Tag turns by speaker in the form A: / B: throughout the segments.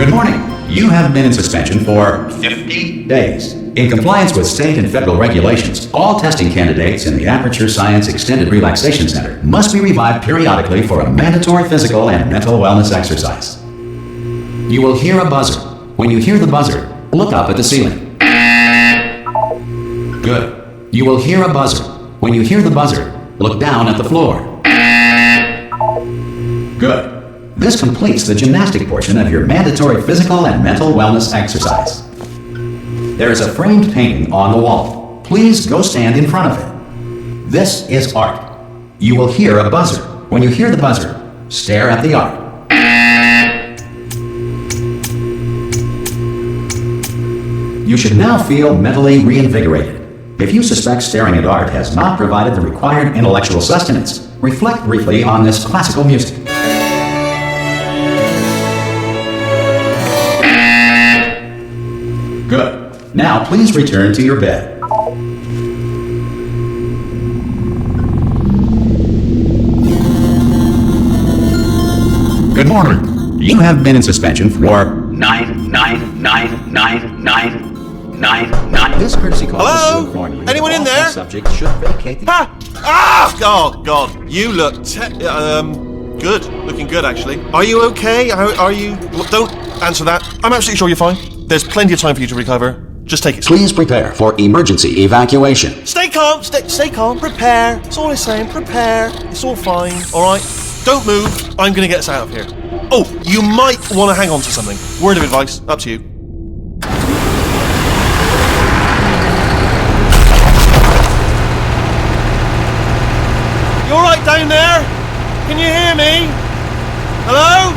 A: Good morning. You have been in suspension for 50 days. In compliance with state and federal regulations, all testing candidates in the Aperture Science Extended Relaxation Center must be revived periodically for a mandatory physical and mental wellness exercise. You will hear a buzzer. When you hear the buzzer, look up at the ceiling. Good. You will hear a buzzer. When you hear the buzzer, look down at the floor. Good. This completes the gymnastic portion of your mandatory physical and mental wellness exercise. There is a framed painting on the wall. Please go stand in front of it. This is art. You will hear a buzzer. When you hear the buzzer, stare at the art. You should now feel mentally reinvigorated. If you suspect staring at art has not provided the required intellectual sustenance, reflect briefly on this classical music. Good. Now please return to your bed. Good morning. You have been in suspension for 9999999. This courtesy call is to inform you.
B: Anyone in there?
A: Subject should vacate the...
B: Oh God! You look good. Looking good, actually. Are you okay? Are you? Don't answer that. I'm absolutely sure you're fine. There's plenty of time for you to recover. Just take it.
A: Please prepare for emergency evacuation.
B: Stay calm. Stay calm. Prepare. That's all I'm saying. Prepare. It's all fine. All right. Don't move. I'm gonna get us out of here. Oh, you might want to hang on to something. Word of advice. Up to you. You all right down there? Can you hear me? Hello?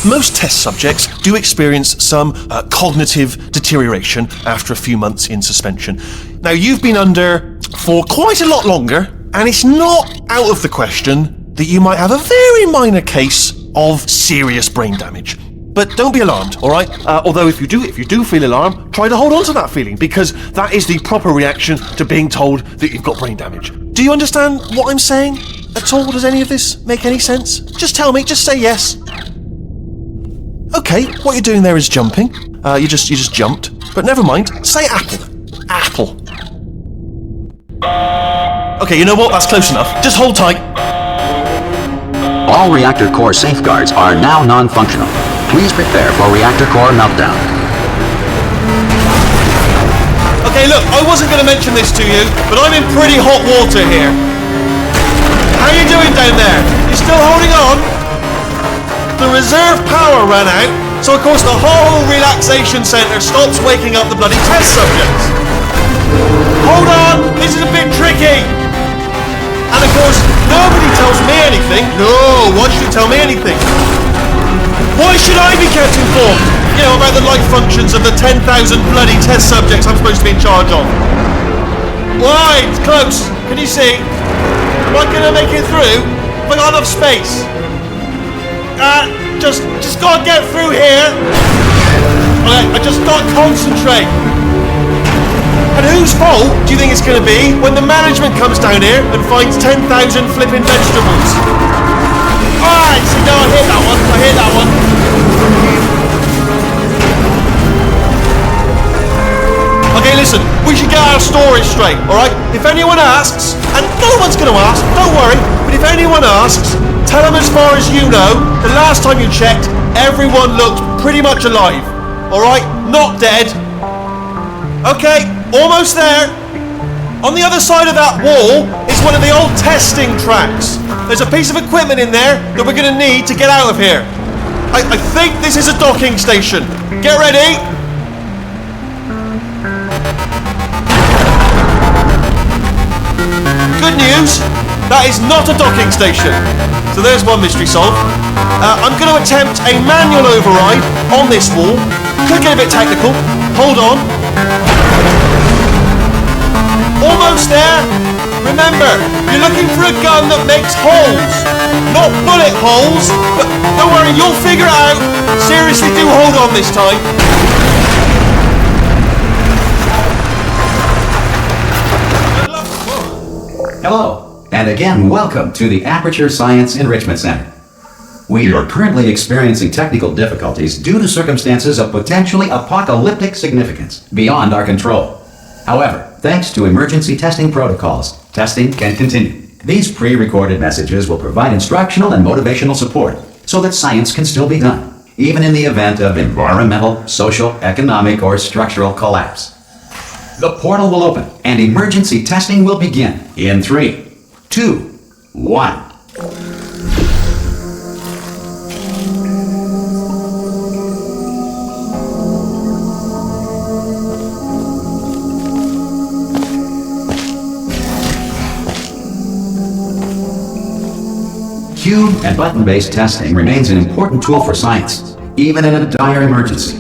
B: Most test subjects do experience some cognitive deterioration after a few months in suspension. Now, you've been under for quite a lot longer, and it's not out of the question that you might have a very minor case of serious brain damage. But don't be alarmed, all right? Although if you do feel alarmed, try to hold on to that feeling, because that is the proper reaction to being told that you've got brain damage. Do you understand what I'm saying at all? Does any of this make any sense? Just tell me, just say yes. Okay, what you're doing there is jumping. You just jumped. But never mind. Say apple. Apple. Okay, you know what? That's close enough. Just hold tight.
A: All reactor core safeguards are now non-functional. Please prepare for reactor core meltdown.
B: Okay, look, I wasn't going to mention this to you, but I'm in pretty hot water here. How you doing down there? You still holding on? The reserve power ran out, so of course the whole relaxation centre stops waking up the bloody test subjects. Hold on, this is a bit tricky. And of course, nobody tells me anything. No, why should you tell me anything? Why should I be kept informed? You know, about the life functions of the 10,000 bloody test subjects I'm supposed to be in charge of. Why? It's close. Can you see? Am I gonna make it through? Have I got enough space? Just gotta get through here. Okay, I just gotta concentrate. And whose fault do you think it's gonna be when the management comes down here and finds 10,000 flipping vegetables? Alright, so no, I hear that one. Okay, listen, we should get our story straight, alright? If anyone asks, and no one's gonna ask, don't worry, but if anyone asks, tell them as far as you know, the last time you checked, everyone looked pretty much alive. Alright? Not dead. Okay, almost there. On the other side of that wall is one of the old testing tracks. There's a piece of equipment in there that we're going to need to get out of here. I think this is a docking station. Get ready. Good news. That is not a docking station. So there's one mystery solved. I'm going to attempt a manual override on this wall. Could get a bit technical. Hold on. Almost there. Remember, you're looking for a gun that makes holes. Not bullet holes, but don't worry, you'll figure it out. Seriously, do hold on this time.
A: Hello. And again, welcome to the Aperture Science Enrichment Center. We are currently experiencing technical difficulties due to circumstances of potentially apocalyptic significance beyond our control. However, thanks to emergency testing protocols, testing can continue. These pre-recorded messages will provide instructional and motivational support so that science can still be done, even in the event of environmental, social, economic, or structural collapse. The portal will open and emergency testing will begin in 3, 2, 1. Cube and button-based testing remains an important tool for science, even in a dire emergency.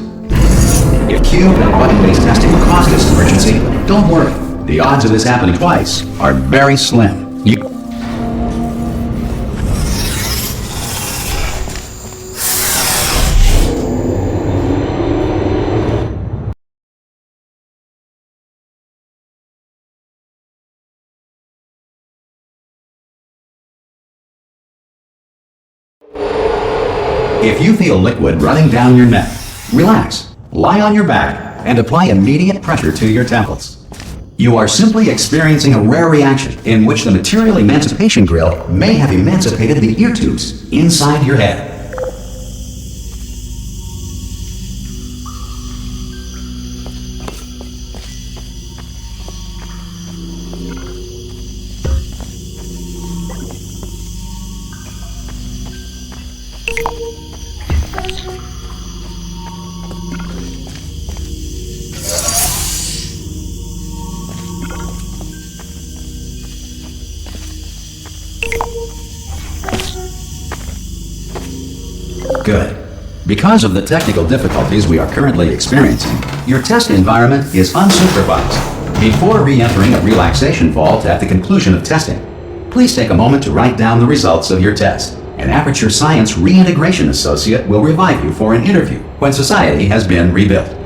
A: If cube and button-based testing caused this emergency, don't worry. The odds of this happening twice are very slim. If you feel liquid running down your neck, relax, lie on your back, and apply immediate pressure to your temples. You are simply experiencing a rare reaction in which the material emancipation grill may have emancipated the ear tubes inside your head. Good. Because of the technical difficulties we are currently experiencing, your test environment is unsupervised. Before re-entering a relaxation vault at the conclusion of testing, please take a moment to write down the results of your test. An Aperture Science Reintegration Associate will revive you for an interview when society has been rebuilt.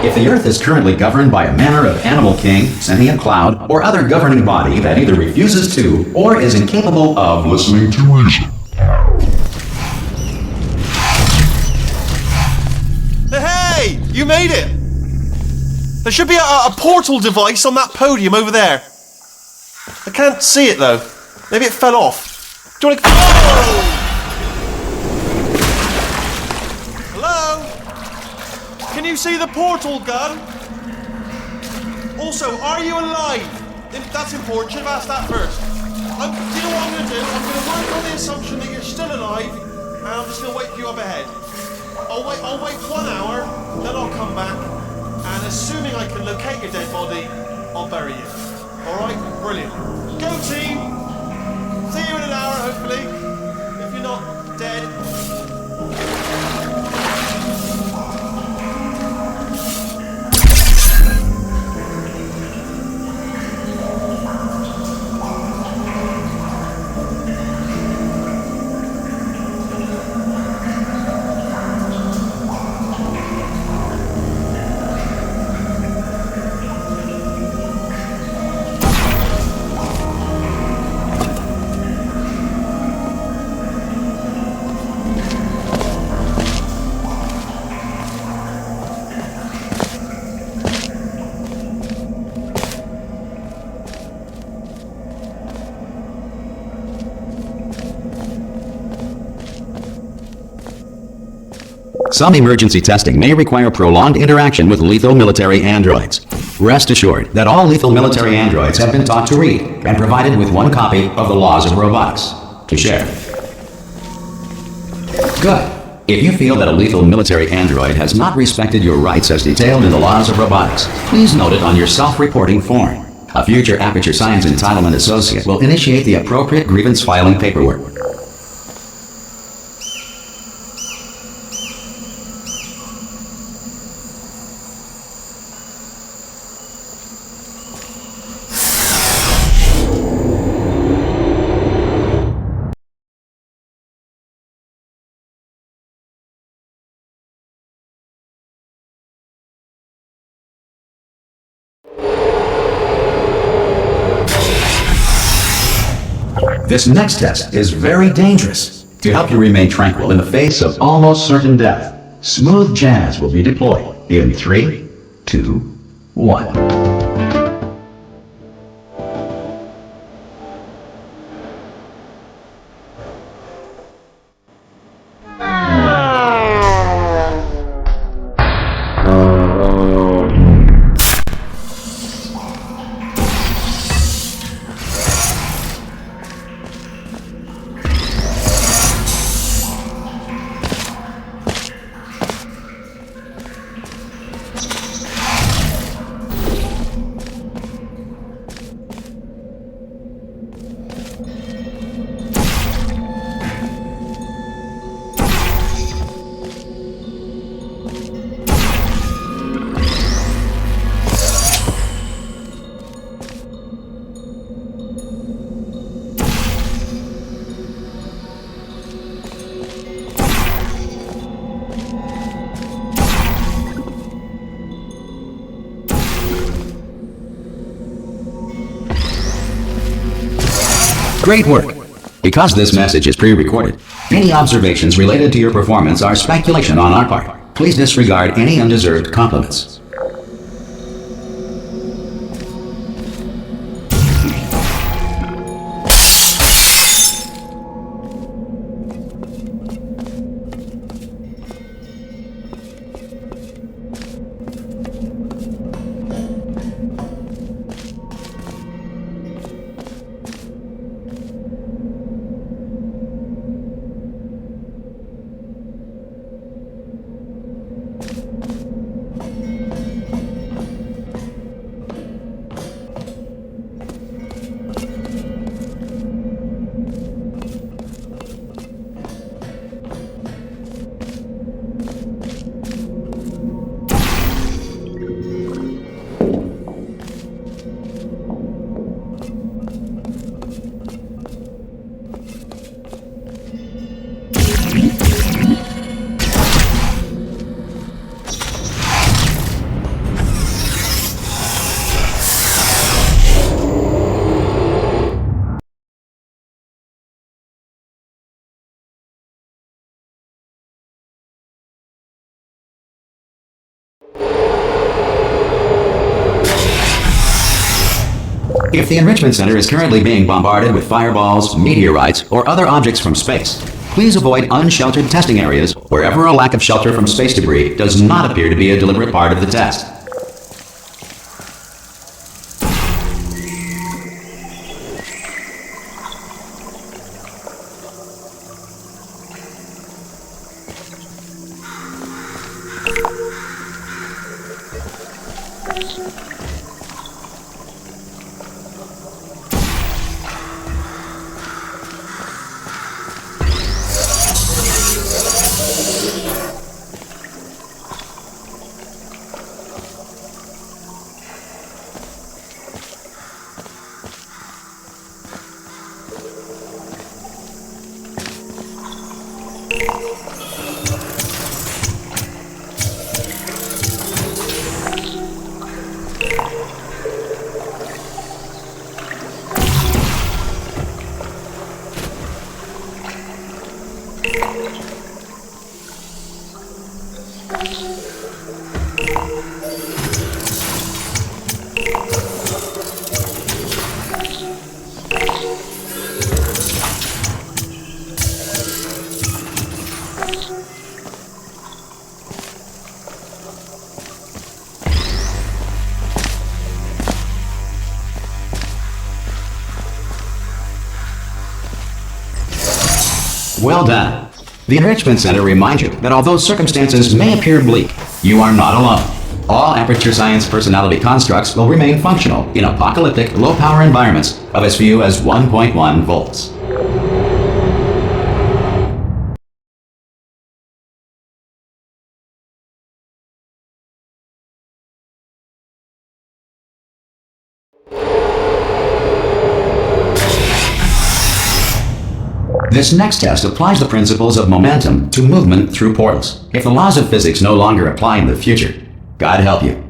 A: If the Earth is currently governed by a manner of animal king, sentient cloud, or other governing body that either refuses to or is incapable of listening to reason.
B: Hey! You made it! There should be a portal device on that podium over there. I can't see it though. Maybe it fell off. Do you want to... Oh! Can you see the portal gun? Also, are you alive? That's important. Should have asked that first. Do you know what I'm going to do? I'm going to work on the assumption that you're still alive, and I'm just going to wake you up ahead. I'll wait 1 hour, then I'll come back, and assuming I can locate your dead body, I'll bury you. Alright? Brilliant. Go team! See you in an hour, hopefully. If you're not dead.
A: Some emergency testing may require prolonged interaction with lethal military androids. Rest assured that all lethal military androids have been taught to read and provided with 1 copy of the Laws of Robotics to share. Good. If you feel that a lethal military android has not respected your rights as detailed in the Laws of Robotics, please note it on your self-reporting form. A future Aperture Science Entitlement Associate will initiate the appropriate grievance filing paperwork. This next test is very dangerous. To help you remain tranquil in the face of almost certain death, smooth jazz will be deployed in 3, 2, 1. Great work! Because this message is pre-recorded, any observations related to your performance are speculation on our part. Please disregard any undeserved compliments. If the Enrichment Center is currently being bombarded with fireballs, meteorites, or other objects from space, please avoid unsheltered testing areas wherever a lack of shelter from space debris does not appear to be a deliberate part of the test. Well done. The Enrichment Center reminds you that although circumstances may appear bleak, you are not alone. All Aperture Science personality constructs will remain functional in apocalyptic, low-power environments of as few as 1.1 volts. This next test applies the principles of momentum to movement through portals. If the laws of physics no longer apply in the future, God help you.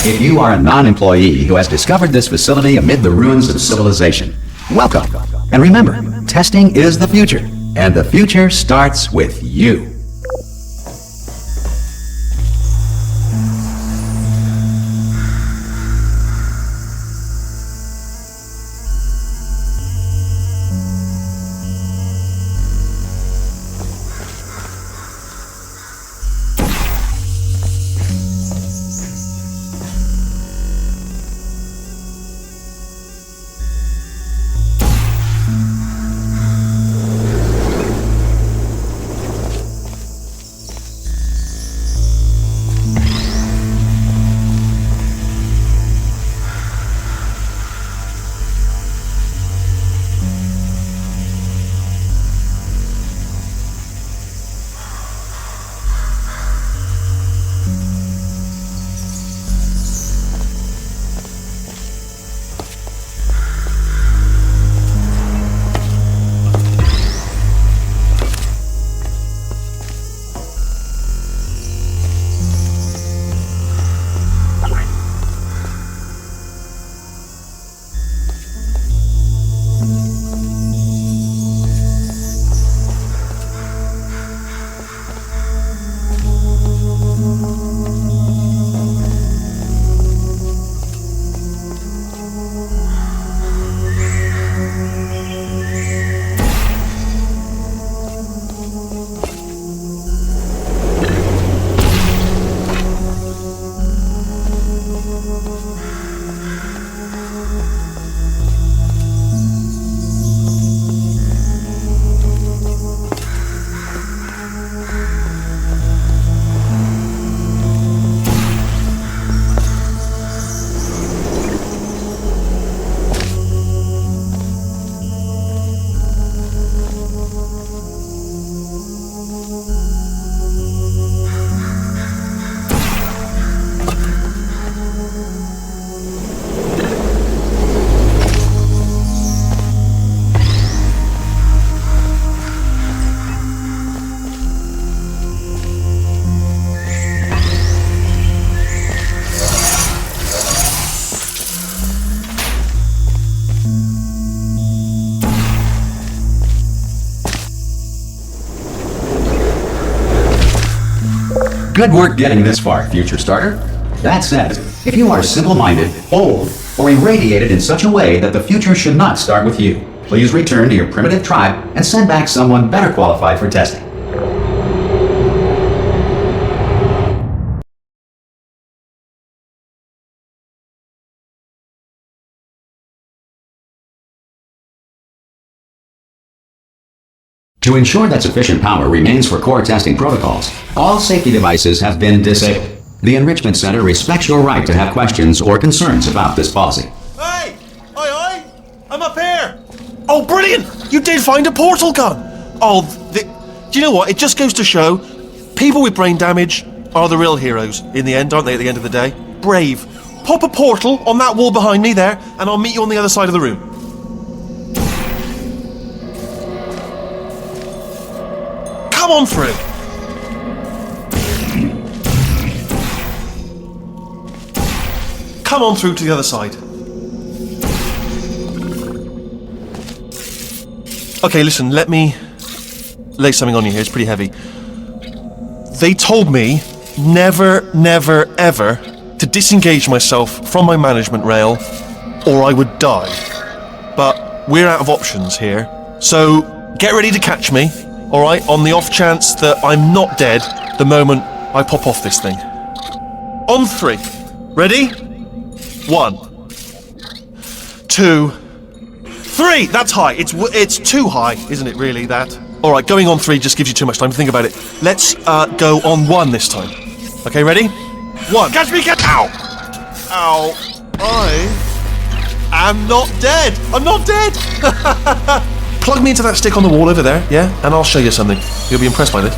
A: If you are a non-employee who has discovered this facility amid the ruins of civilization, welcome. And remember, testing is the future, and the future starts with you. Good work getting this far, future starter. That said, if you are simple-minded, old, or irradiated in such a way that the future should not start with you, please return to your primitive tribe and send back someone better qualified for testing. To ensure that sufficient power remains for core testing protocols, all safety devices have been disabled. The Enrichment Center respects your right to have questions or concerns about this policy.
B: Hey! Aye, I'm up here! Oh, brilliant! You did find a portal gun! Do you know what? It just goes to show, people with brain damage are the real heroes in the end, aren't they, at the end of the day? Brave. Pop a portal on that wall behind me there, and I'll meet you on the other side of the room. Come on through! Come on through to the other side. Okay, listen, let me lay something on you here. It's pretty heavy. They told me never, never, ever to disengage myself from my management rail or I would die. But we're out of options here. So get ready to catch me, alright, on the off chance that I'm not dead the moment I pop off this thing. On 3. Ready? 1, 2, 3! That's high. It's too high, isn't it, really, that? Alright, going on 3 just gives you too much time to think about it. Let's go on 1 this time. Okay, ready? 1. Catch me, catch! Ow! Ow. I am not dead! I'm not dead! Plug me into that stick on the wall over there, yeah? And I'll show you something. You'll be impressed by this.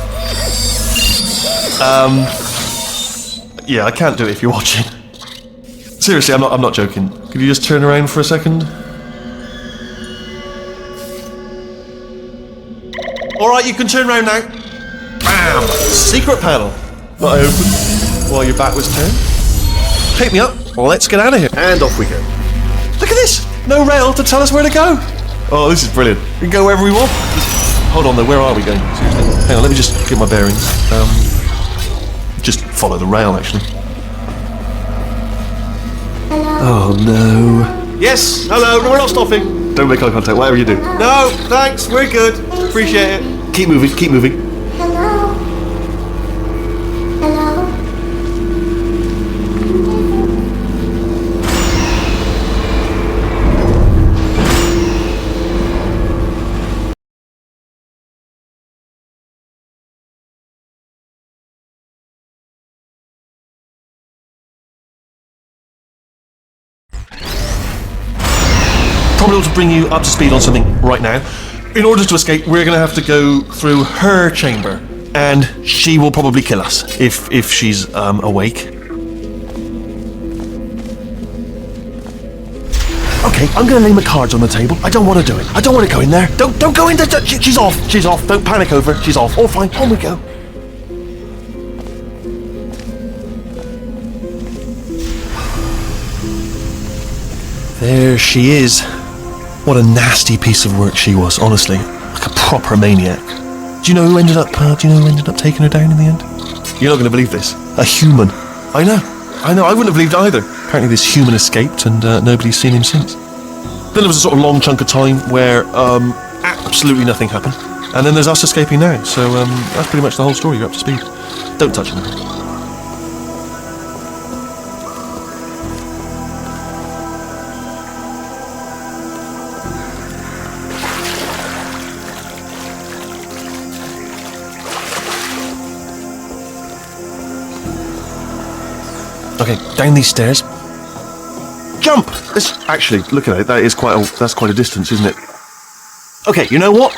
B: Yeah, I can't do it if you're watching. Seriously, I'm not joking. Could you just turn around for a second? Alright, you can turn around now. Bam! Secret panel. That I opened while your back was turned. pick me up. Let's get out of here. And off we go. Look at this. No rail to tell us where to go. Oh, this is brilliant. We can go wherever we want. Hold on though, where are we going? Seriously. Hang on, let me just get my bearings. Just follow the rail, actually. Oh no. Yes, hello, no, we're not stopping. Don't make eye contact, whatever you do. No, thanks, we're good. Appreciate it. Keep moving, keep moving.
C: Hello? Hello?
B: Probably ought to bring you up to speed on something right now. In order to escape, we're going to have to go through her chamber, and she will probably kill us if she's awake. Okay, I'm going to lay my cards on the table. I don't want to do it. I don't want to go in there. Don't go in there. She's off. She's off. Don't panic over. She's off. All fine. On we go. There she is. What a nasty piece of work she was, honestly. Like a proper maniac. Do you know who ended up taking her down in the end? You're not going to believe this. A human. I know. I wouldn't have believed either. Apparently this human escaped and nobody's seen him since. Then there was a sort of long chunk of time where absolutely nothing happened. And then there's us escaping now. So that's pretty much the whole story. You're up to speed. Don't touch anything. Okay, down these stairs. Jump! Actually, look at it. That's quite a distance, isn't it? Okay, you know what?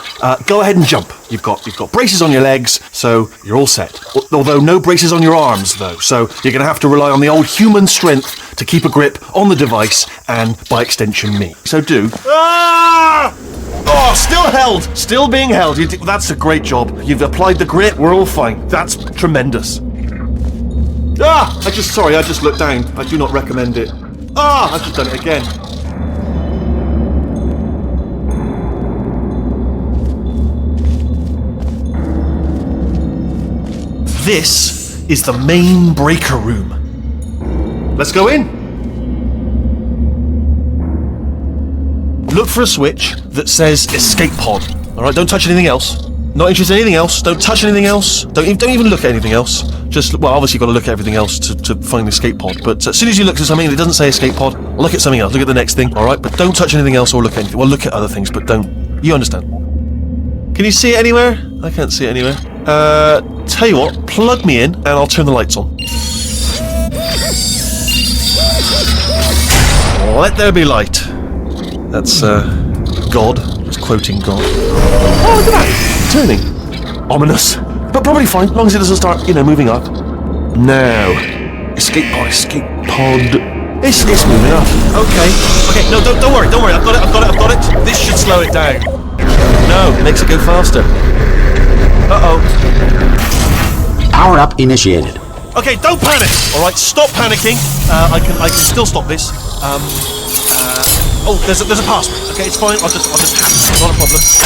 B: Go ahead and jump. You've got braces on your legs, so you're all set. Although no braces on your arms, though. So you're going to have to rely on the old human strength to keep a grip on the device, and by extension, me. So do. Ah! Oh, still held. Still being held. That's a great job. You've applied the grit. We're all fine. That's tremendous. I just looked down. I do not recommend it. I've just done it again. This is the main breaker room. Let's go in. Look for a switch that says escape pod. Alright, don't touch anything else. Not interested in anything else. Don't touch anything else. Don't even look at anything else. Obviously you've got to look at everything else to find the escape pod. But as soon as you look at something that doesn't say escape pod, look at something else. Look at the next thing. All right, but don't touch anything else or look at anything. Well, look at other things, but don't. You understand? Can you see it anywhere? I can't see it anywhere. Tell you what, plug me in and I'll turn the lights on. Let there be light. That's God. Just quoting God. Oh, look at that. Turning. Ominous. But probably fine, as long as it doesn't start, moving up. Now. Escape pod. It's moving up. Okay, no, don't worry. I've got it. This should slow it down. No, it makes it go faster. Uh-oh.
A: Power up initiated.
B: Okay, don't panic! Alright, stop panicking. I can still stop this. Oh, there's a password. Okay, it's fine. I'll just hack it. Not a problem. C.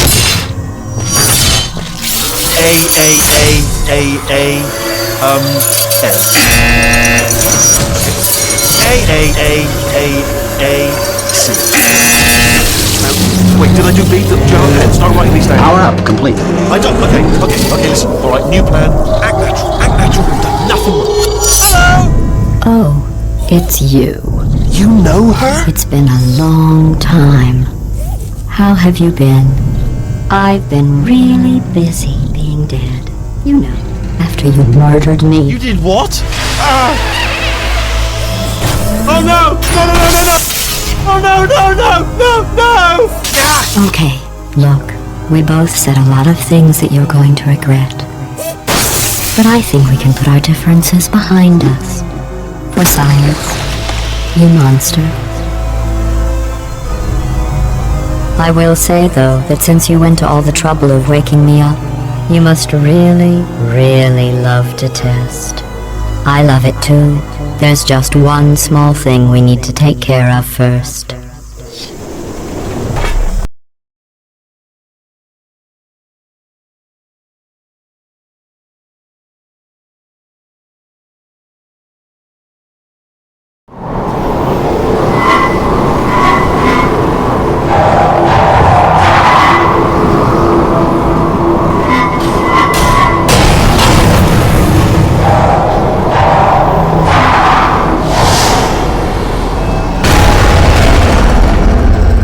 B: Wait, did I do B? Joe, start writing these down.
A: Power up complete.
B: I don't. Okay, listen. Alright, new plan. Act natural. We've done nothing wrong. Hello!
D: Oh, it's you.
B: You know her?
D: It's been a long time. How have you been? I've been really busy being dead. You know, after you murdered me.
B: You did what? Oh no! No! Oh no! Ah!
D: Okay, look, we both said a lot of things that you're going to regret. But I think we can put our differences behind us. For science, you monster. I will say, though, that since you went to all the trouble of waking me up, you must really, really love to test. I love it too. There's just one small thing we need to take care of first.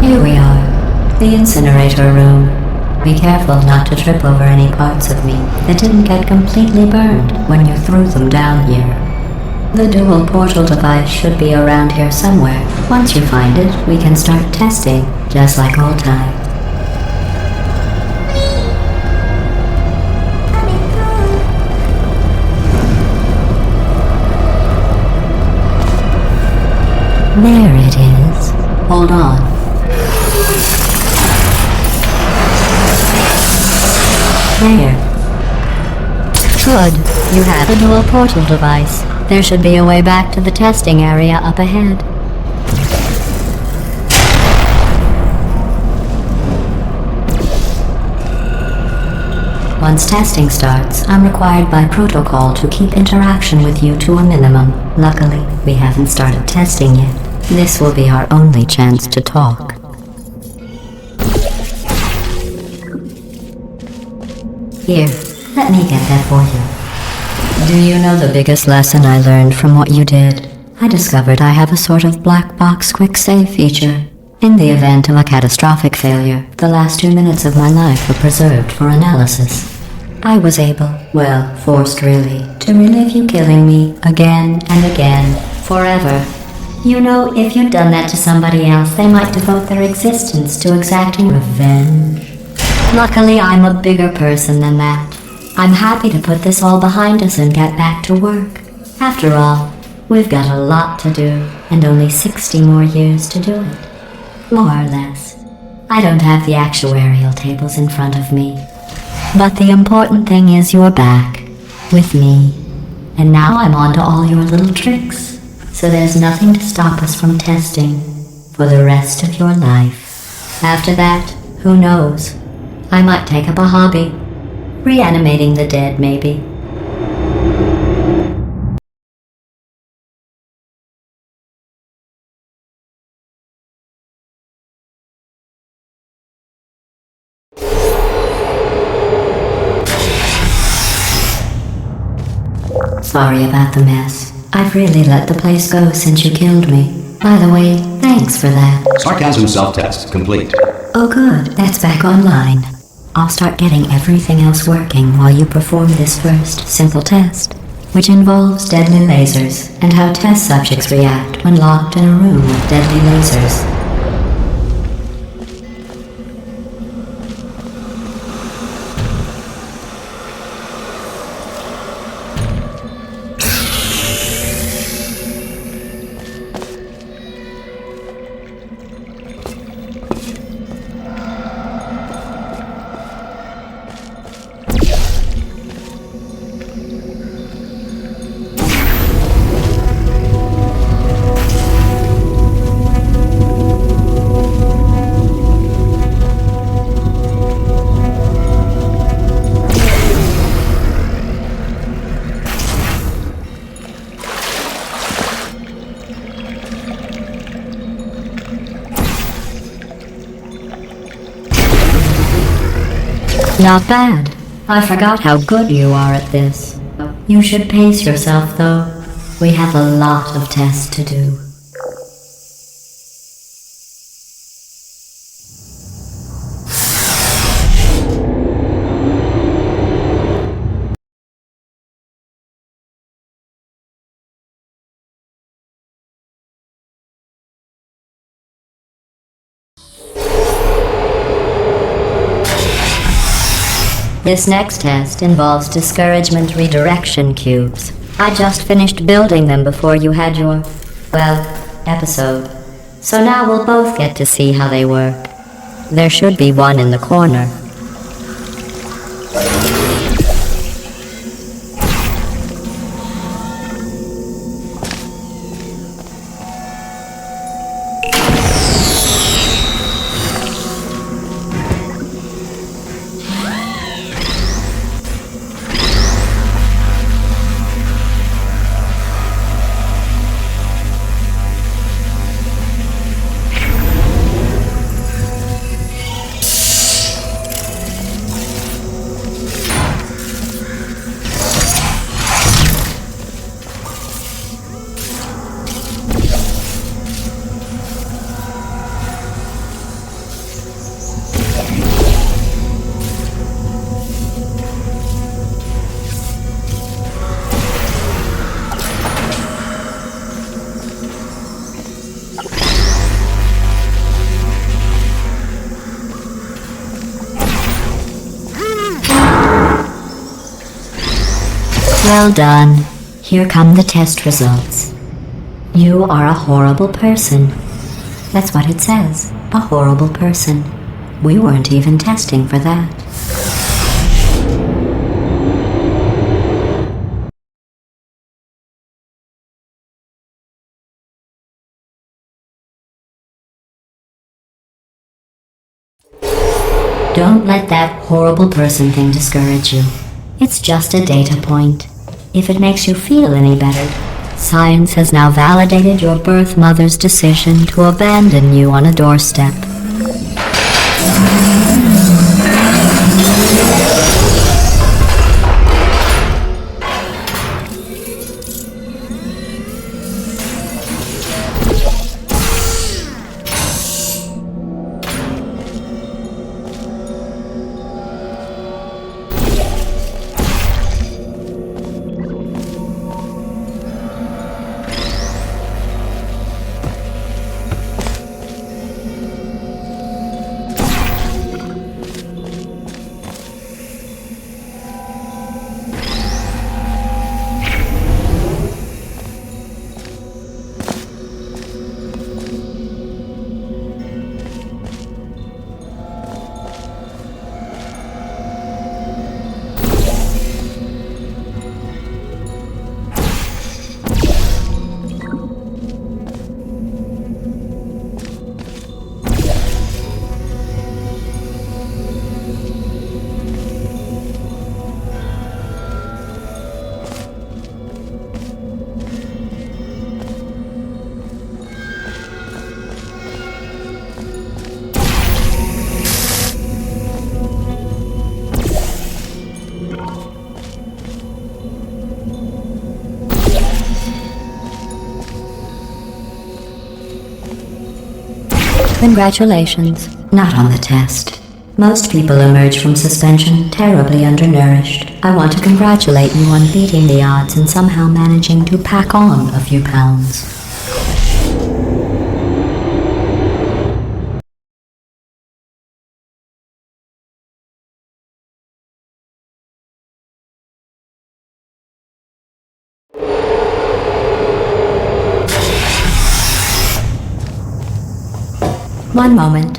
D: Here we are, the incinerator room. Be careful not to trip over any parts of me that didn't get completely burned when you threw them down here. The dual portal device should be around here somewhere. Once you find it, we can start testing, just like old times. There it is. Hold on. There. Good. You have a dual portal device. There should be a way back to the testing area up ahead. Once testing starts, I'm required by protocol to keep interaction with you to a minimum. Luckily, we haven't started testing yet. This will be our only chance to talk. Here, let me get that for you. Do you know the biggest lesson I learned from what you did? I discovered I have a sort of black box quick save feature. In the event of a catastrophic failure, the last 2 minutes of my life were preserved for analysis. I was able, well, forced really, to relive you killing me again and again, forever. You know, if you'd done that to somebody else, they might devote their existence to exacting revenge. Luckily, I'm a bigger person than that. I'm happy to put this all behind us and get back to work. After all, we've got a lot to do, and only 60 more years to do it. More or less. I don't have the actuarial tables in front of me. But the important thing is you're back, with me. And now I'm on to all your little tricks. So there's nothing to stop us from testing for the rest of your life. After that, who knows? I might take up a hobby. Reanimating the dead, maybe. Sorry about the mess. I've really let the place go since you killed me. By the way, thanks for that.
A: Sarcasm self-test complete.
D: Oh good, that's back online. I'll start getting everything else working while you perform this first simple test, which involves deadly lasers and how test subjects react when locked in a room with deadly lasers. Not bad. I forgot how good you are at this. You should pace yourself, though. We have a lot of tests to do. This next test involves discouragement redirection cubes. I just finished building them before you had your, well, episode. So now we'll both get to see how they work. There should be one in the corner. Well done. Here come the test results. You are a horrible person. That's what it says. A horrible person. We weren't even testing for that. Don't let that horrible person thing discourage you. It's just a data point. If it makes you feel any better, science has now validated your birth mother's decision to abandon you on a doorstep. Congratulations. Not on the test. Most people emerge from suspension terribly undernourished. I want to congratulate you on beating the odds and somehow managing to pack on a few pounds. One moment.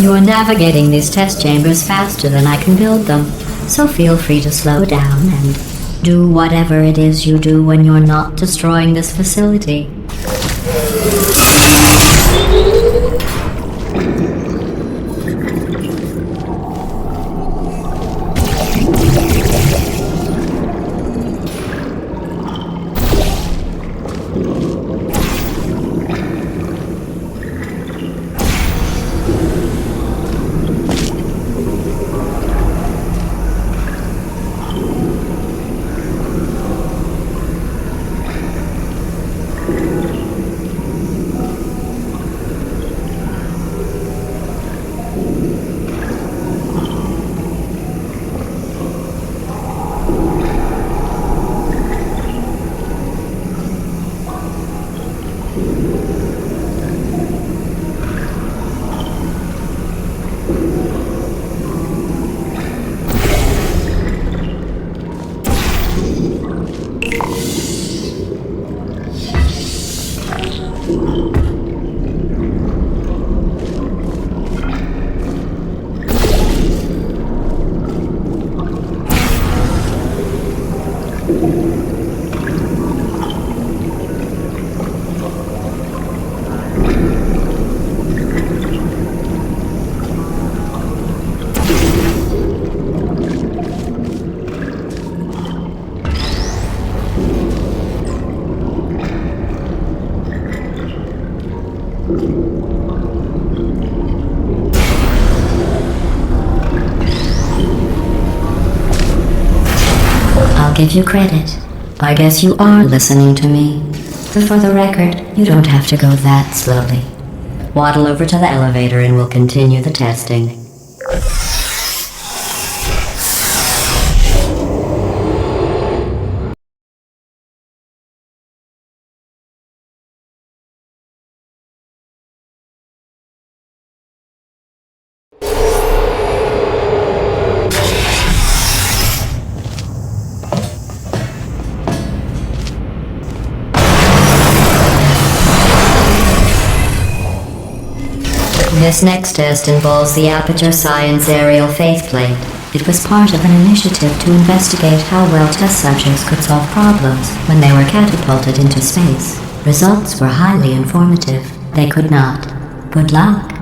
D: You are navigating these test chambers faster than I can build them, so feel free to slow down and do whatever it is you do when you're not destroying this facility. I'll give you credit. I guess you are listening to me. But for the record, you don't have to go that slowly. Waddle over to the elevator and we'll continue the testing. This next test involves the Aperture Science Aerial Faceplate. It was part of an initiative to investigate how well test subjects could solve problems when they were catapulted into space. Results were highly informative. They could not. Good luck.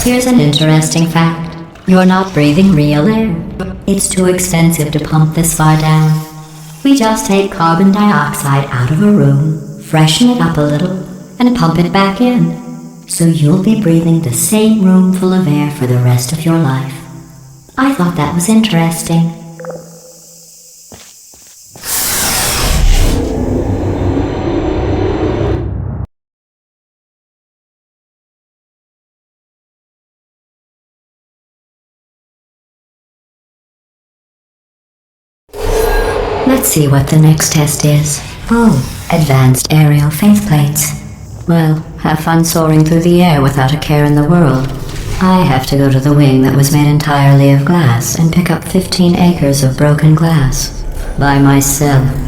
D: Here's an interesting fact. You're not breathing real air. It's too expensive to pump this far down. We just take carbon dioxide out of a room, freshen it up a little, and pump it back in. So you'll be breathing the same room full of air for the rest of your life. I thought that was interesting. Let's see what the next test is. Oh, advanced aerial faceplates. Well, have fun soaring through the air without a care in the world. I have to go to the wing that was made entirely of glass and pick up 15 acres of broken glass. By myself.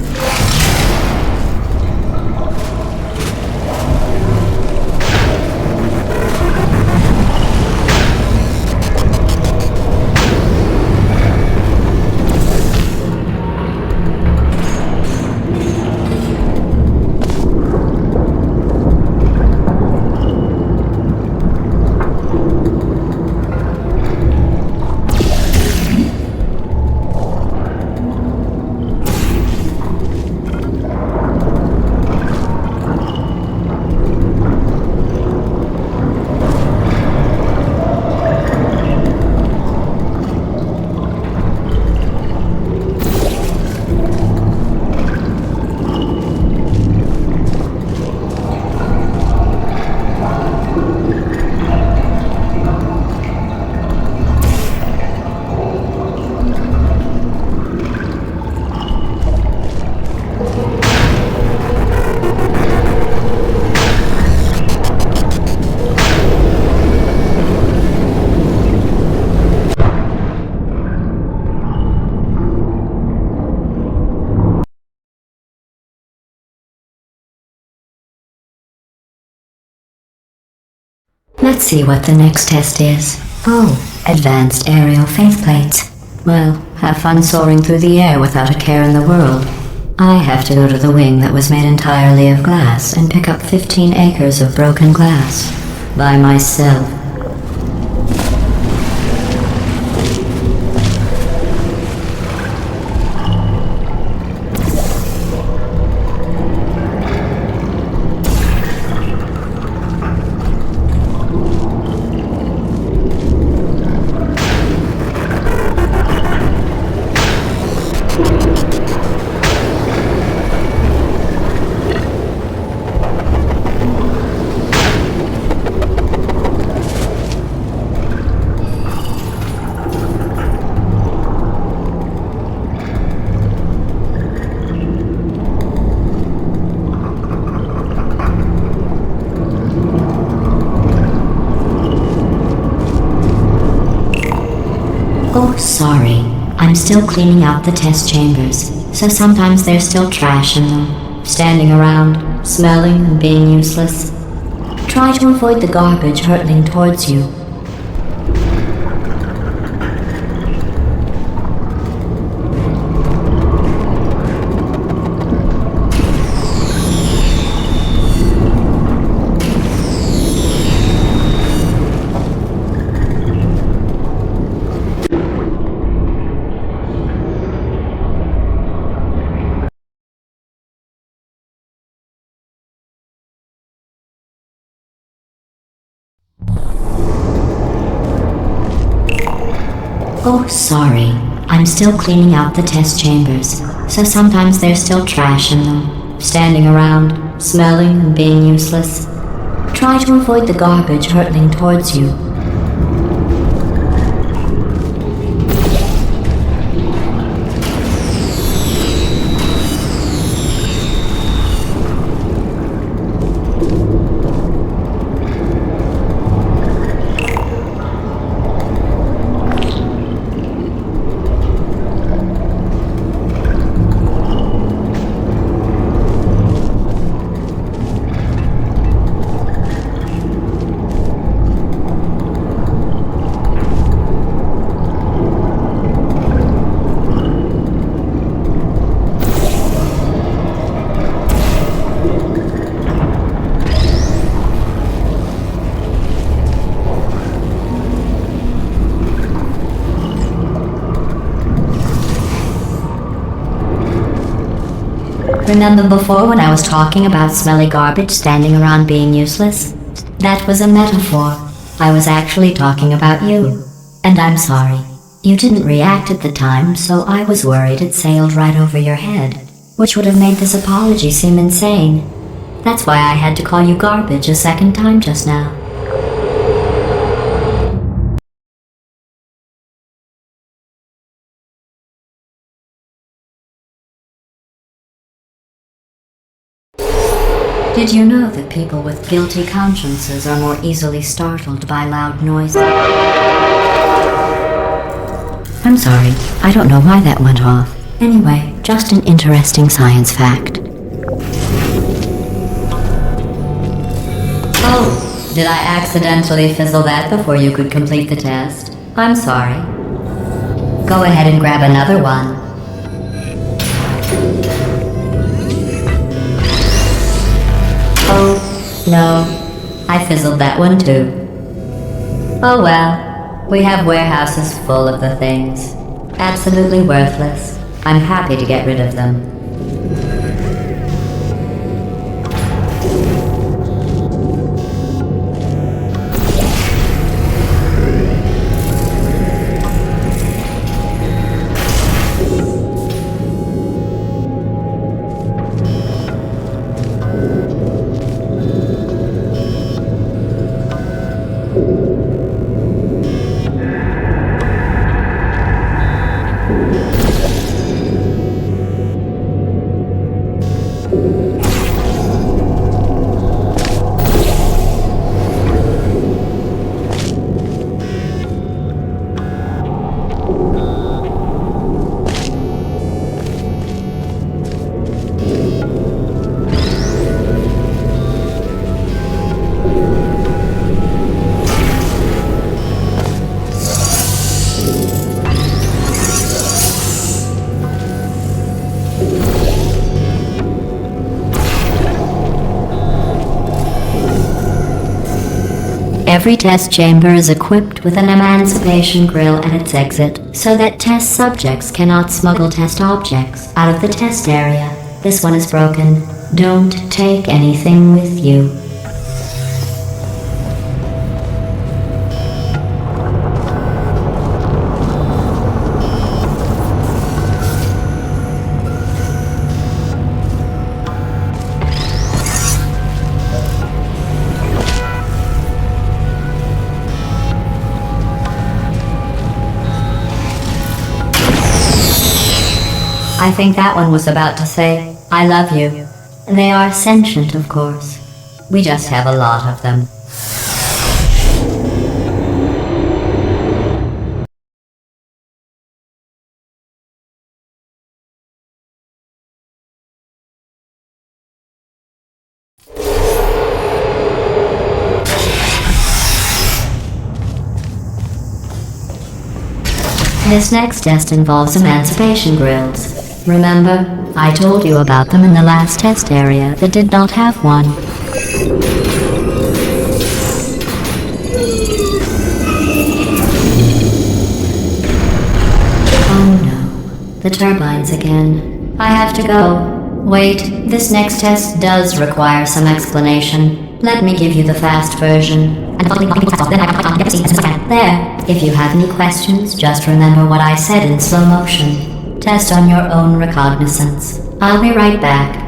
D: Let's see what the next test is. Oh, advanced aerial faceplates. Well, have fun soaring through the air without a care in the world. I have to go to the wing that was made entirely of glass and pick up 15 acres of broken glass. By myself. Oh, sorry. I'm still cleaning out the test chambers, so sometimes there's still trash in them, standing around, smelling and being useless. Try to avoid the garbage hurtling towards you. Oh, sorry. I'm still cleaning out the test chambers, so sometimes there's still trash in them, standing around, smelling and being useless. Try to avoid the garbage hurtling towards you. Remember before when I was talking about smelly garbage standing around being useless? That was a metaphor. I was actually talking about you. And I'm sorry. You didn't react at the time, so I was worried it sailed right over your head, which would have made this apology seem insane. That's why I had to call you garbage a second time just now. Did you know that people with guilty consciences are more easily startled by loud noises? I'm sorry, I don't know why that went off. Anyway, just an interesting science fact. Oh, did I accidentally fizzle that before you could complete the test? I'm sorry. Go ahead and grab another one. Oh, no. I fizzled that one too. Oh well, we have warehouses full of the things. Absolutely worthless. I'm happy to get rid of them. Every test chamber is equipped with an emancipation grill at its exit, so that test subjects cannot smuggle test objects out of the test area. This one is broken. Don't take anything with you. I think that one was about to say, I love you. They are sentient, of course. We just have a lot of them. This next test involves emancipation grills. Remember, I told you about them in the last test area that did not have one. Oh no, the turbines again. I have to go. Wait, this next test does require some explanation. Let me give you the fast version. There, if you have any questions, just remember what I said in slow motion. Test on your own recognizance. I'll be right back.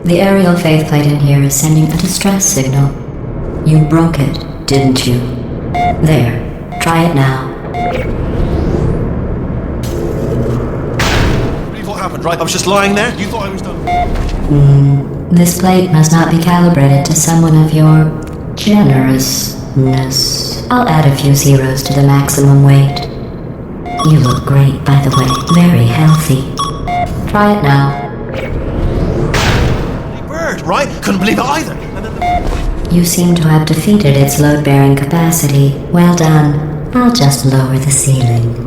D: The aerial faceplate in here is sending a distress signal. You broke it, didn't you? There. Try it now.
B: What happened, right? I was just lying there. You thought I was done.
D: This plate must not be calibrated to someone of your generousness. I'll add a few zeros to the maximum weight. You look great, by the way. Very healthy. Try it now.
B: Bird, right? Couldn't believe it either. And then
D: You seem to have defeated its load-bearing capacity. Well done. I'll just lower the ceiling.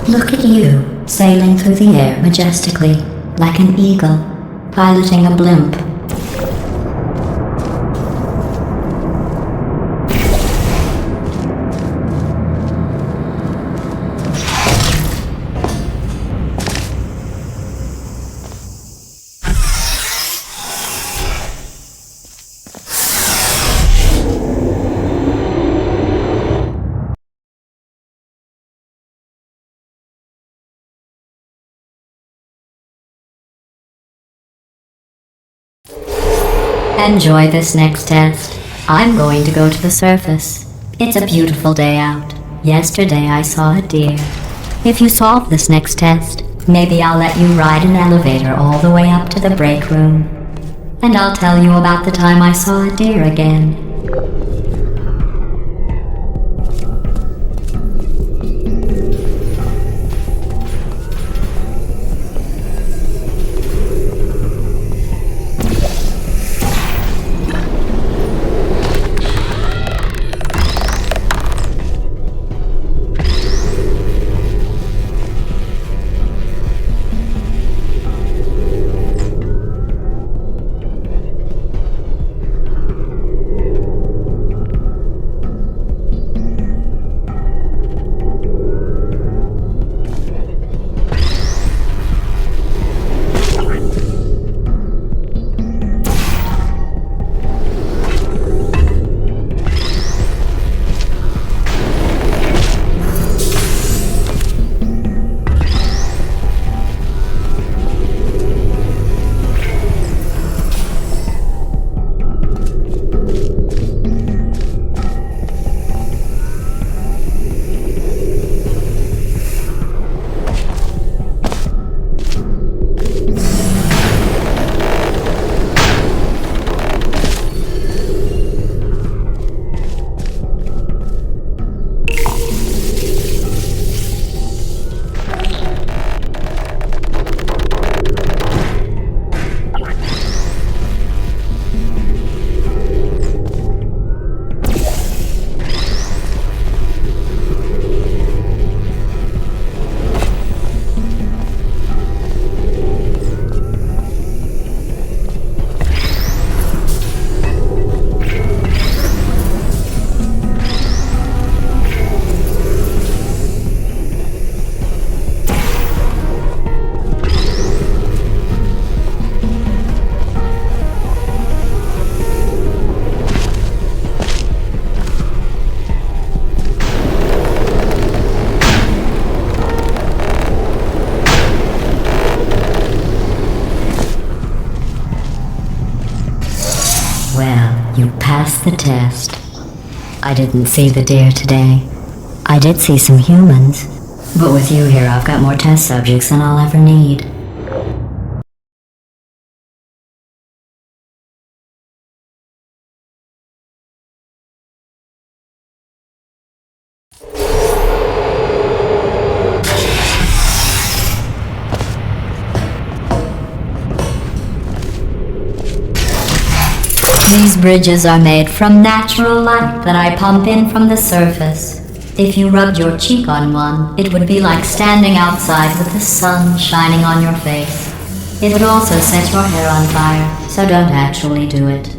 D: Look at you, sailing through the air majestically, like an eagle, piloting a blimp. enjoy this next test. I'm going to go to the surface. It's a beautiful day out. Yesterday I saw a deer. If you solve this next test, maybe I'll let you ride an elevator all the way up to the break room. And I'll tell you about the time I saw a deer again. Well, you passed the test. I didn't see the deer today. I did see some humans. But with you here, I've got more test subjects than I'll ever need. These bridges are made from natural light that I pump in from the surface. If you rubbed your cheek on one, it would be like standing outside with the sun shining on your face. It would also set your hair on fire, so don't actually do it.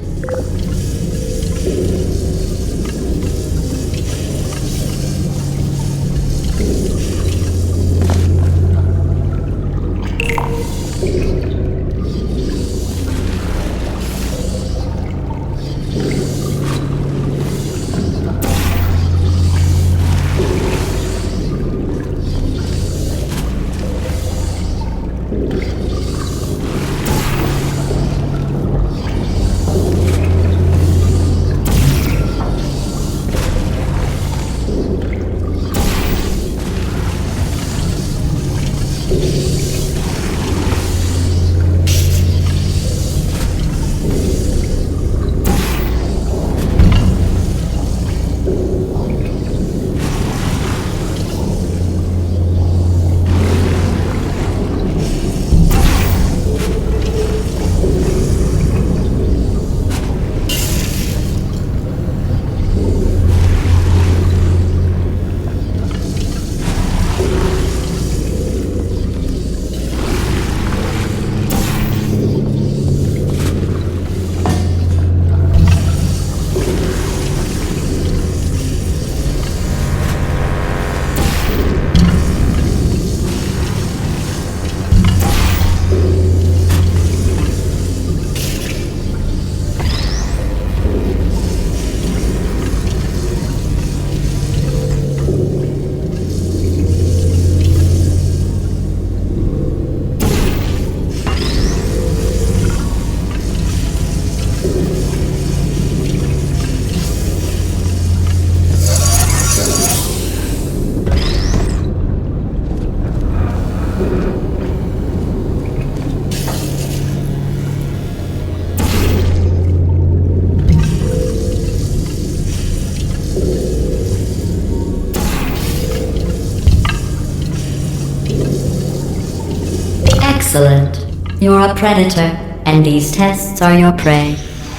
D: Excellent. You're a predator, and these tests are your prey.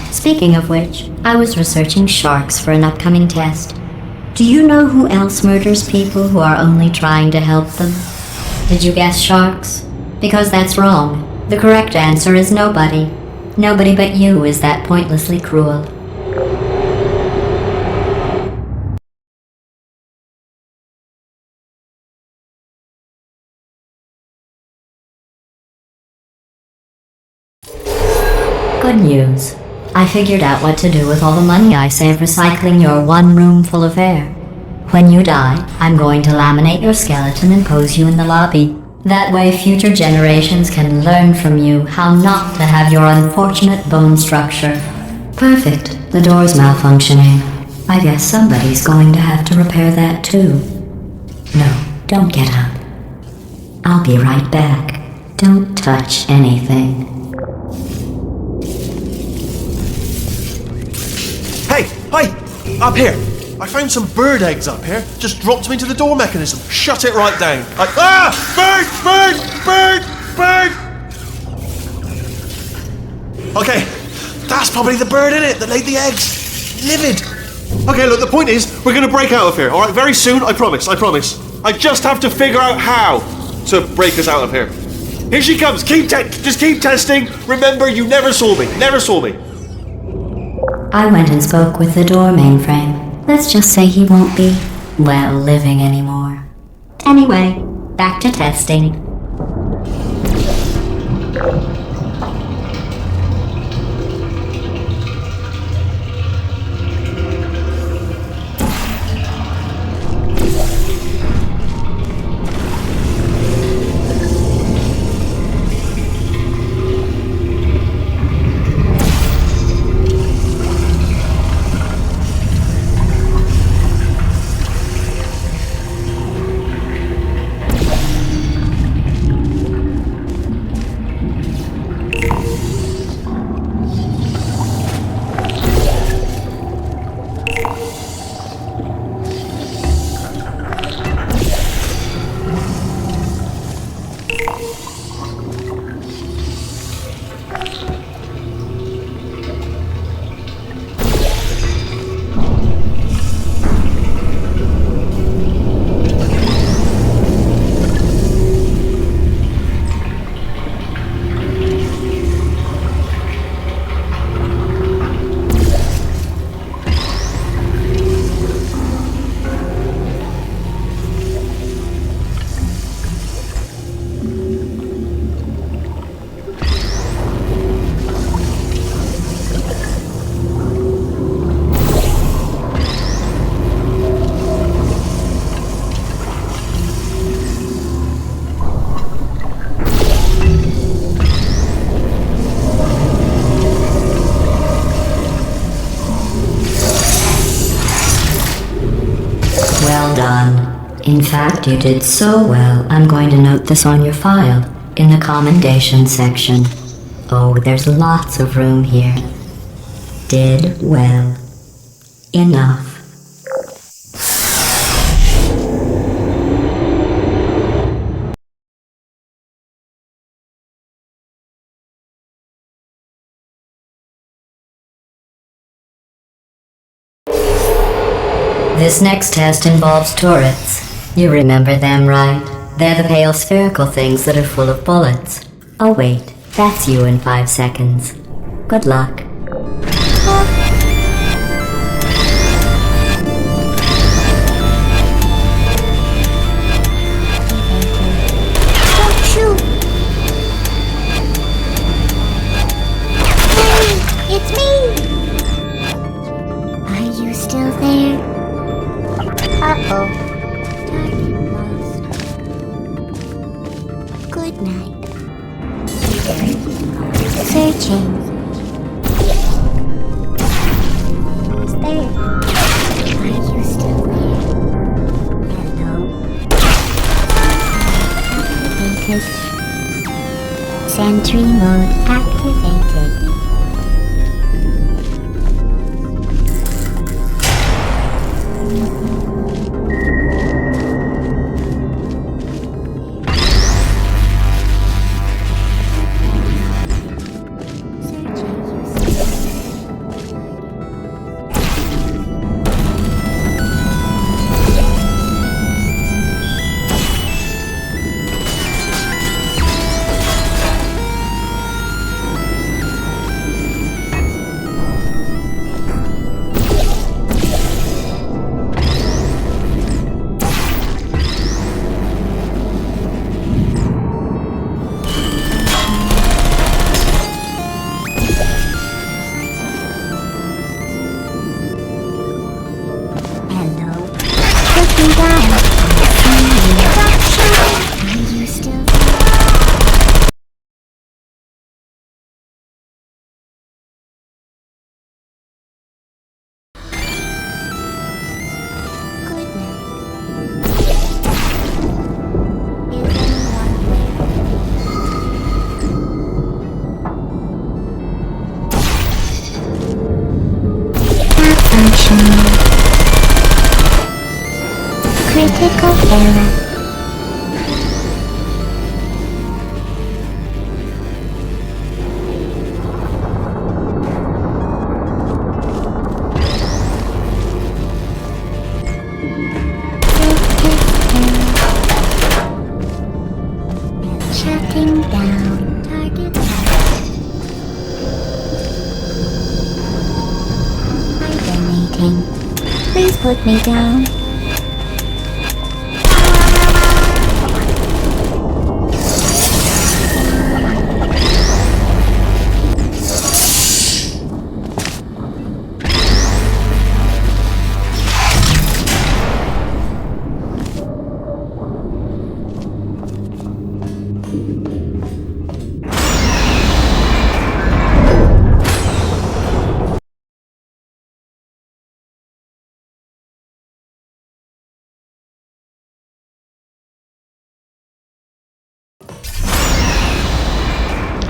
D: Speaking of which, I was researching sharks for an upcoming test. Do you know who else murders people who are only trying to help them? Did you guess sharks? Because that's wrong. The correct answer is nobody. Nobody but you is that pointlessly cruel. Good news. I figured out what to do with all the money I save recycling your one room full of air. When you die, I'm going to laminate your skeleton and pose you in the lobby. That way future generations can learn from you how not to have your unfortunate bone structure. Perfect. The door's malfunctioning. I guess somebody's going to have to repair that too. No, don't get up. I'll be right back. Don't touch anything.
B: Hey! Hi! Up here! I found some bird eggs up here. Just dropped them into the door mechanism. Shut it right down. Bird! Bird! Okay, that's probably the bird in it that laid the eggs. Livid. Okay, look, the point is, we're gonna break out of here, alright? Very soon, I promise. I just have to figure out how to break us out of here. Here she comes. Just keep testing. Remember, you never saw me.
D: I went and spoke with the door mainframe. Let's just say he won't be, well, living anymore. Anyway, back to testing. Well done. In fact, you did so well, I'm going to note this on your file, in the commendation section. Oh, there's lots of room here. Did well. Enough. This next test involves turrets. You remember them, right? They're the pale spherical things that are full of bullets. Oh wait, that's you in 5 seconds. Good luck.
C: Don't shoot! Hey, it's me! Are you still there? Uh-oh. Target lost. Good night. Searching. Who's there? Are you still there? Hello? Activated. Sentry mode activated. Critical error. Shutting down target. Hibernating. Please put me down.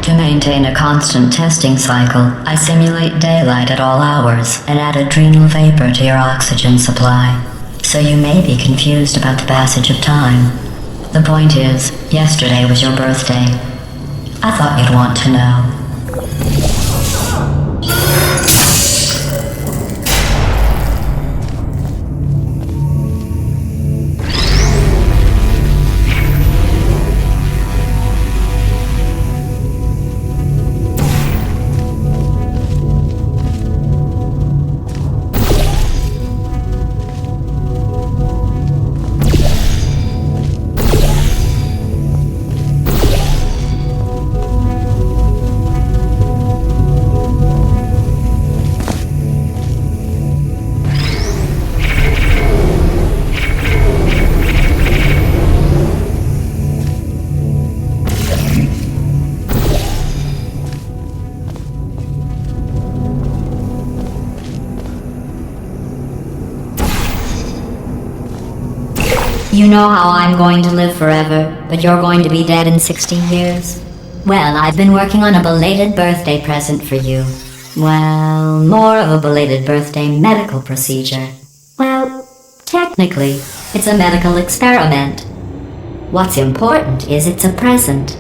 D: To maintain a constant testing cycle, I simulate daylight at all hours and add adrenal vapor to your oxygen supply. So you may be confused about the passage of time. The point is, yesterday was your birthday. I thought you'd want to know. You know how I'm going to live forever, but you're going to be dead in 60 years? Well, I've been working on a belated birthday present for you. Well, more of a belated birthday medical procedure. Well, technically, it's a medical experiment. What's important is it's a present.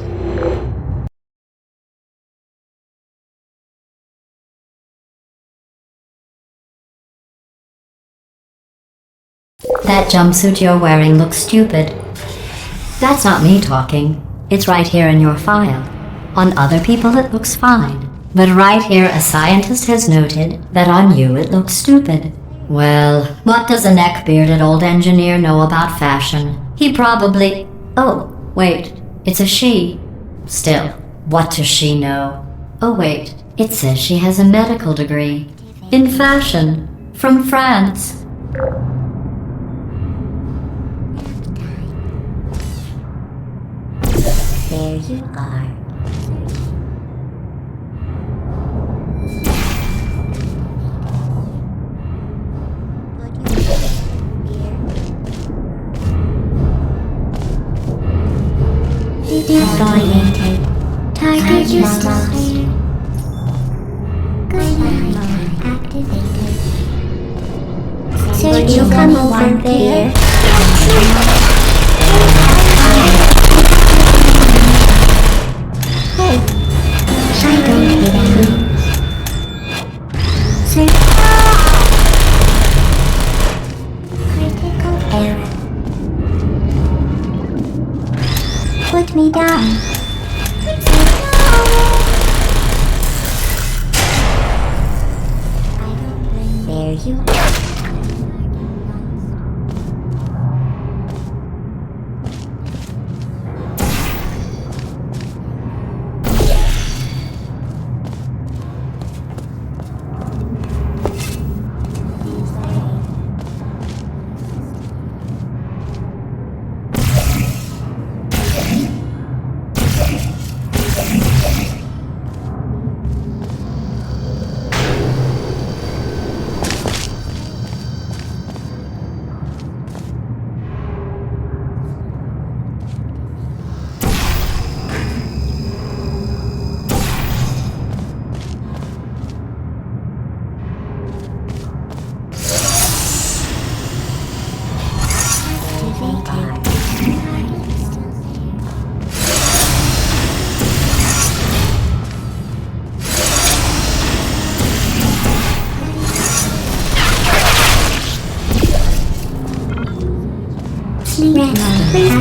D: That jumpsuit you're wearing looks stupid. That's not me talking. It's right here in your file. On other people it looks fine. But right here a scientist has noted that on you it looks stupid. Well, what does a neck-bearded old engineer know about fashion? He probably... Oh, wait, it's a she. Still, what does she know? Oh wait, it says she has a medical degree. In fashion. From France. There you are.
C: Disoriented. Target just lost. Good night. Activated. So you come over there. Hey, I don't hit him. Sir. Critical error. Put me down. There you are.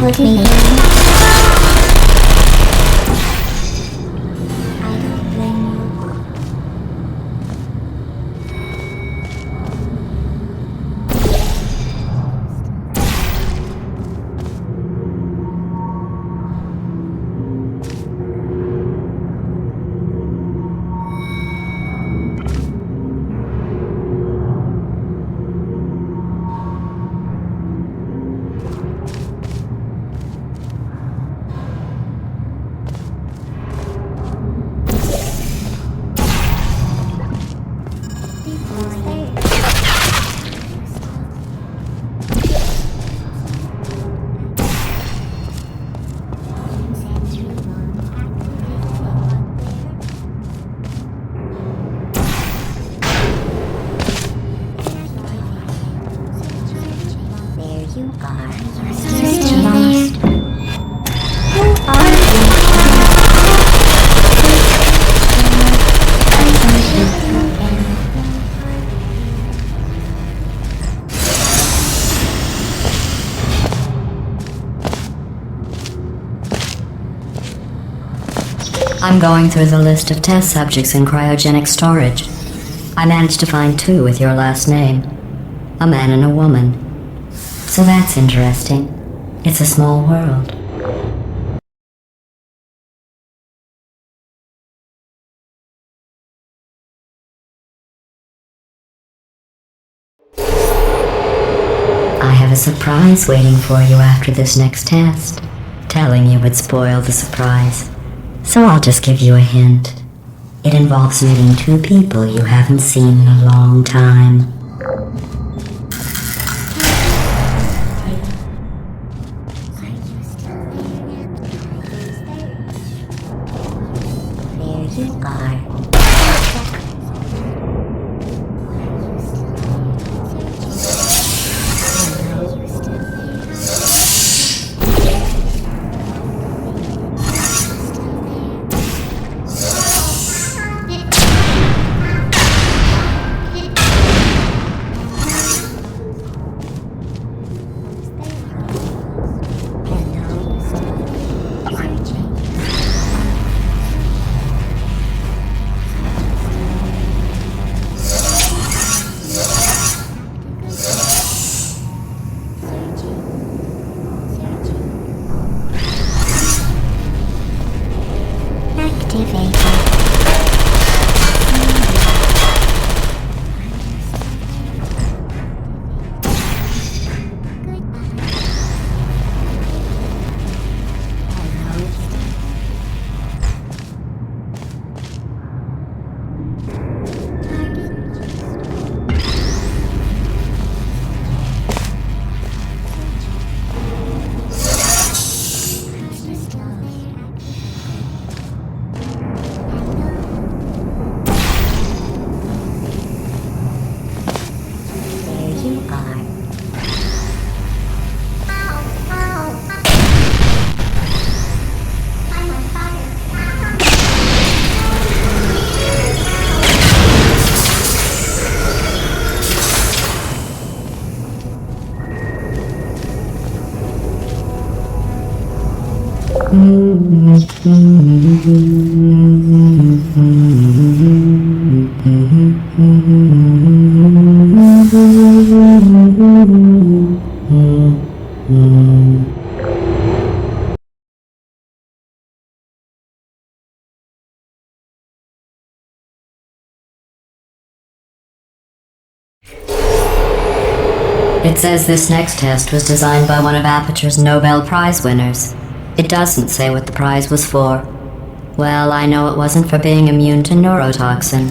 C: put me down. I don't blame you. There you are. You're lost. Who are you?
D: I'm going through the list of test subjects in cryogenic storage. I managed to find 2 with your last name. A man and a woman. So that's interesting. It's a small world. I have a surprise waiting for you after this next test. Telling you would spoil the surprise. So I'll just give you a hint. It involves meeting 2 people you haven't seen in a long time.
C: There you are. Activated. There you are. I'm on fire.
D: It says this next test was designed by one of Aperture's Nobel Prize winners. It doesn't say what the prize was for. Well, I know it wasn't for being immune to neurotoxin.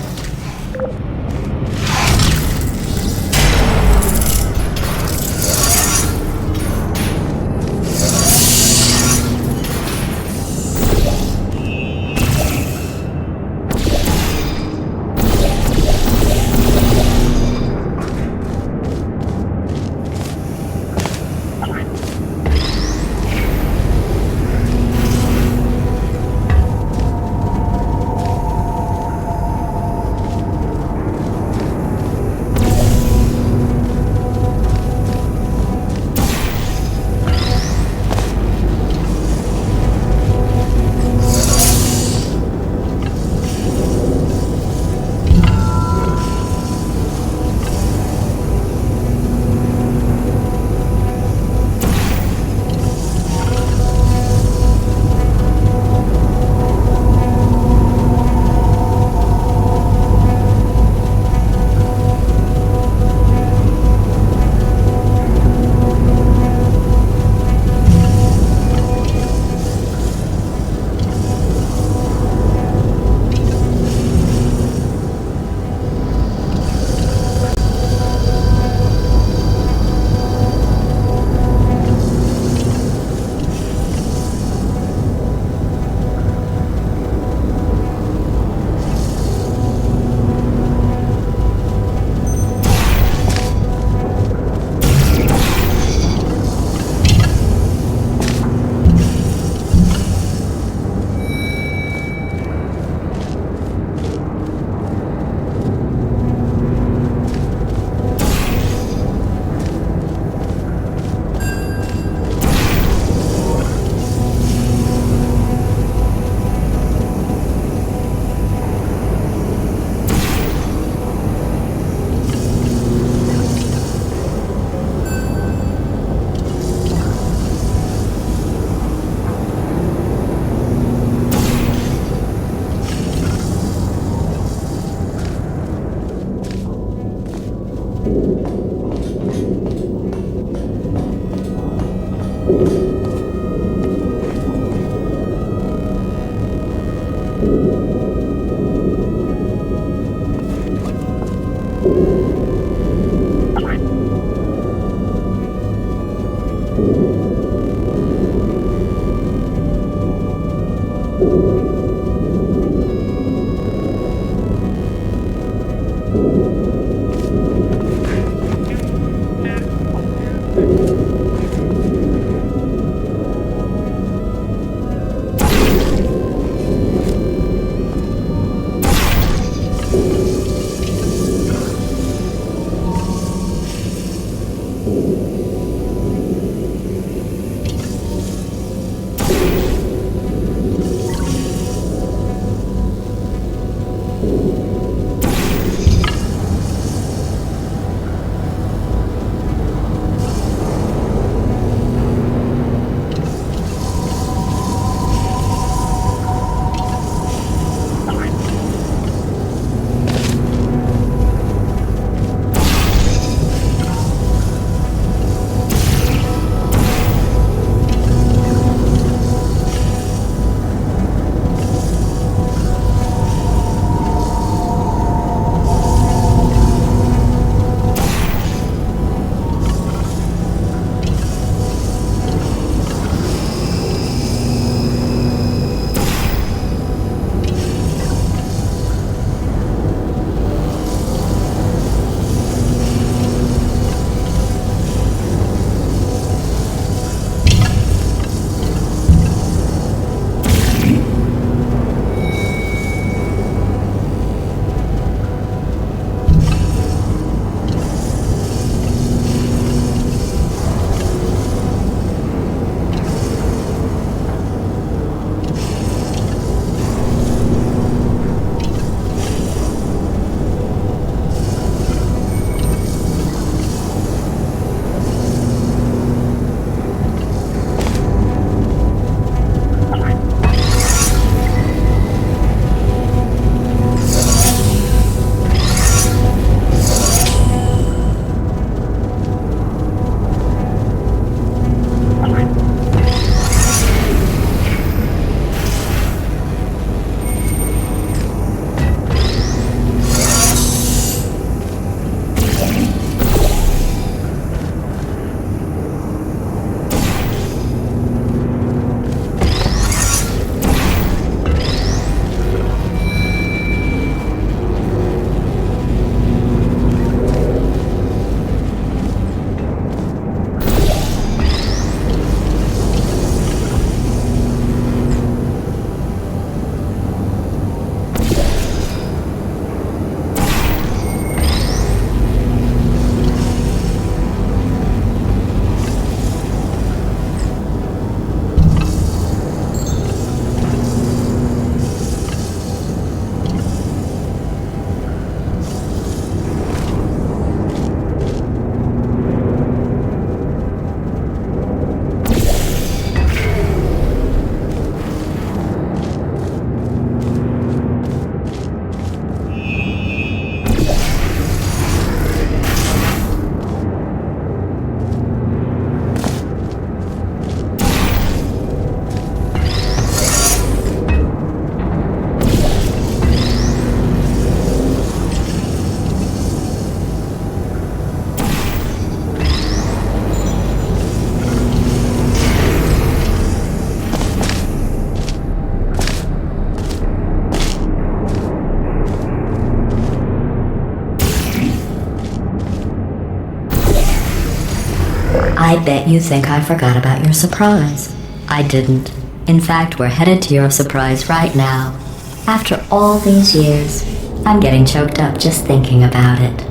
D: I bet you think I forgot about your surprise. I didn't. In fact, we're headed to your surprise right now. After all these years, I'm getting choked up just thinking about it.